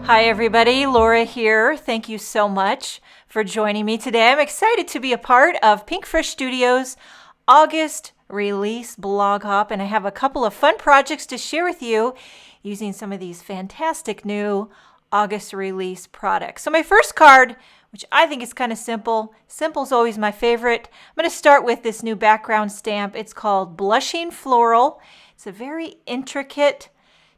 Hi everybody, Laura here. Thank you so much for joining me today. I'm excited to be a part of Pinkfresh Studios' August release blog hop, and I have a couple of fun projects to share with you using some of these fantastic new August release products. So my first card, which I think is kind of simple. Simple is always my favorite. I'm going to start with this new background stamp. It's called Blushing Floral. It's a very intricate,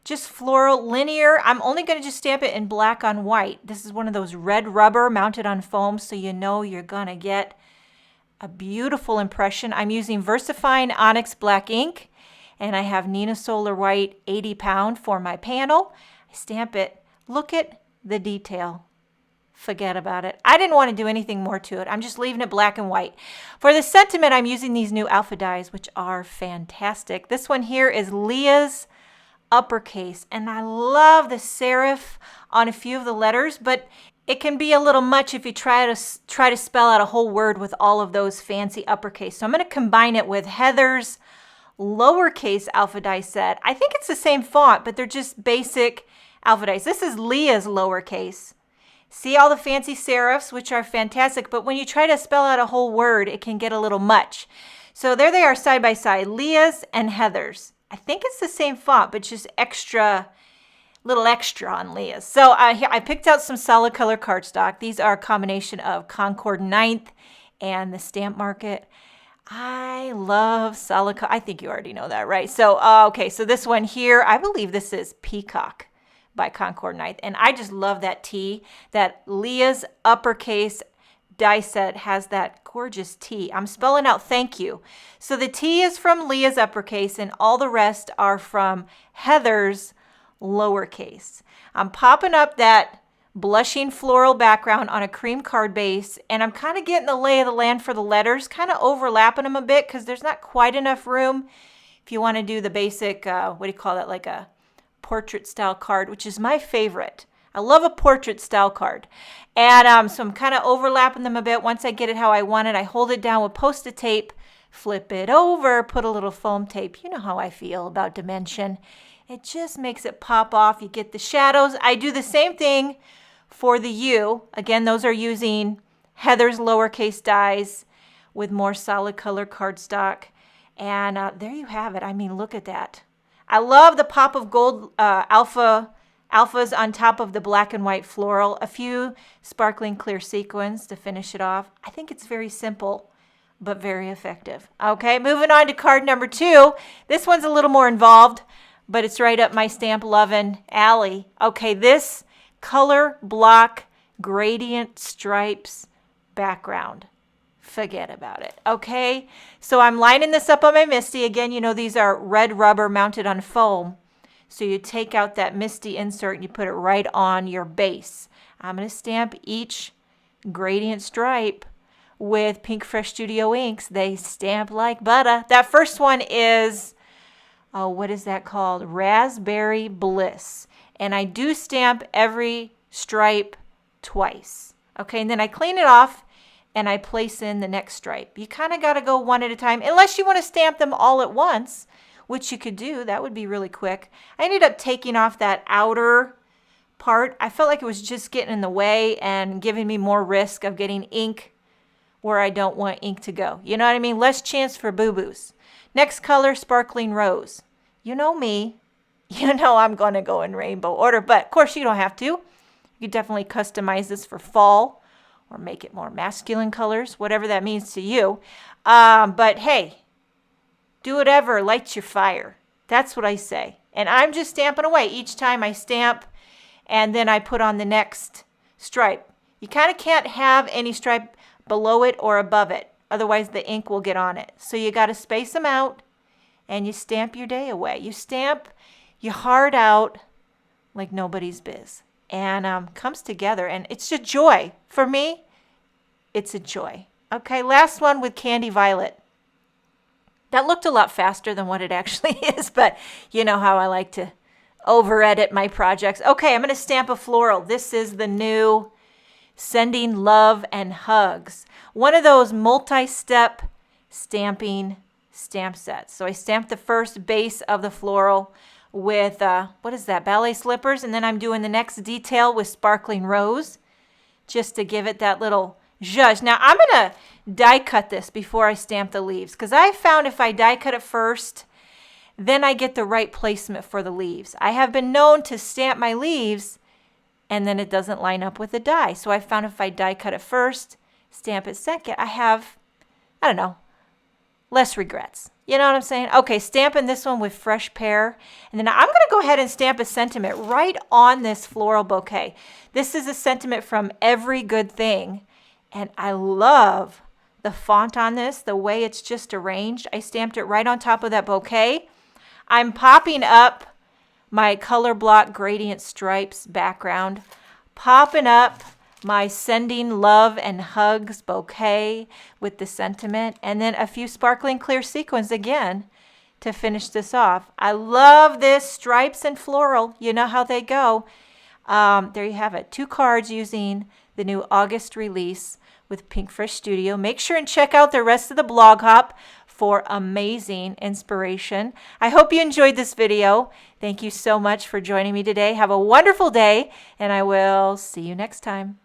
just floral, linear. I'm only going to just stamp it in black on white. This is one of those red rubber mounted on foam, so you know you're going to get a beautiful impression. I'm using VersaFine ONYX black ink, and I have Neenah Solar White 80 pound for my panel. I stamp it. Look at the detail. Forget about it. I didn't want to do anything more to it. I'm just leaving it black and white. For the sentiment, I'm using these new alpha dyes, which are fantastic. This one here is Leah's Uppercase, and I love the serif on a few of the letters, but it can be a little much if you try to spell out a whole word with all of those fancy uppercase. So I'm going to combine it with Heather's Lowercase alpha dye set. I think it's the same font, but they're just basic alpha dyes. This is Leah's Lowercase. See all the fancy serifs, which are fantastic, but when you try to spell out a whole word, it can get a little much. So there they are side by side, Leah's and Heather's. I think it's the same font, but just little extra on Leah's. So I picked out some solid color cardstock. These are a combination of Concord 9th and the Stamp Market. I love solid color. I think you already know that, right? So, okay, so this one here, I believe this is Peacock by Concord 9th. And I just love that T. That Leah's Uppercase die set has that gorgeous T. I'm spelling out thank you. So the T is from Leah's Uppercase and all the rest are from Heather's Lowercase. I'm popping up that blushing floral background on a cream card base, and I'm kind of getting the lay of the land for the letters, kind of overlapping them a bit because there's not quite enough room if you want to do the basic, what do you call that, like a portrait style card, which is my favorite. I love a portrait style card. And so I'm kind of overlapping them a bit. Once I get it how I want it, I hold it down with Post-it tape, flip it over, put a little foam tape. You know how I feel about dimension. It just makes it pop off. You get the shadows. I do the same thing for the U. Again, those are using Heather's Lowercase dies with more solid color cardstock. And there you have it. I mean, look at that. I love the pop of gold alphas on top of the black and white floral, a few sparkling clear sequins to finish it off. I think it's very simple, but very effective. Okay, moving on to card number 2. This one's a little more involved, but it's right up my stamp lovin' alley. Okay, this color block gradient stripes background. Forget about it. Okay, so I'm lining this up on my MISTI. Again, you know these are red rubber mounted on foam. So you take out that MISTI insert and you put it right on your base. I'm going to stamp each gradient stripe with Pinkfresh Studio inks. They stamp like butter. That first one is, oh, what is that called? Raspberry Bliss. And I do stamp every stripe twice. Okay, and then I clean it off and I place in the next stripe. You kind of got to go one at a time, unless you want to stamp them all at once, which you could do. That would be really quick. I ended up taking off that outer part. I felt like it was just getting in the way and giving me more risk of getting ink where I don't want ink to go. You know what I mean? Less chance for boo-boos. Next color, Sparkling Rose. You know me. You know I'm going to go in rainbow order, but of course you don't have to. You could definitely customize this for fall or make it more masculine colors, whatever that means to you. But hey, do whatever lights your fire. That's what I say. And I'm just stamping away. Each time I stamp and then I put on the next stripe. You kind of can't have any stripe below it or above it. Otherwise the ink will get on it. So you got to space them out and you stamp your day away. You stamp your heart out like nobody's biz. And comes together. And it's a joy. For me, it's a joy. Okay, last one with Candy Violet. That looked a lot faster than what it actually is, but you know how I like to over-edit my projects. Okay, I'm going to stamp a floral. This is the new Sending Love and Hugs. One of those multi-step stamping stamp sets. So I stamped the first base of the floral with, what is that, ballet slippers. And then I'm doing the next detail with sparkling rose, just to give it that little zhuzh. Now I'm going to die cut this before I stamp the leaves, because I found if I die cut it first, then I get the right placement for the leaves. I have been known to stamp my leaves and then it doesn't line up with the die. So I found if I die cut it first, stamp it second, I have, I don't know, less regrets. You know what I'm saying? Okay, stamping this one with fresh pear. And then I'm going to go ahead and stamp a sentiment right on this floral bouquet. This is a sentiment from Every Good Thing. And I love the font on this, the way it's just arranged. I stamped it right on top of that bouquet. I'm popping up my color block gradient stripes background, popping up my Sending Love and Hugs bouquet with the sentiment, and then a few sparkling clear sequins again to finish this off. I love this stripes and floral. You know how they go. There you have it. 2 cards using the new August release with Pinkfresh Studio. Make sure and check out the rest of the blog hop for amazing inspiration. I hope you enjoyed this video. Thank you so much for joining me today. Have a wonderful day, and I will see you next time.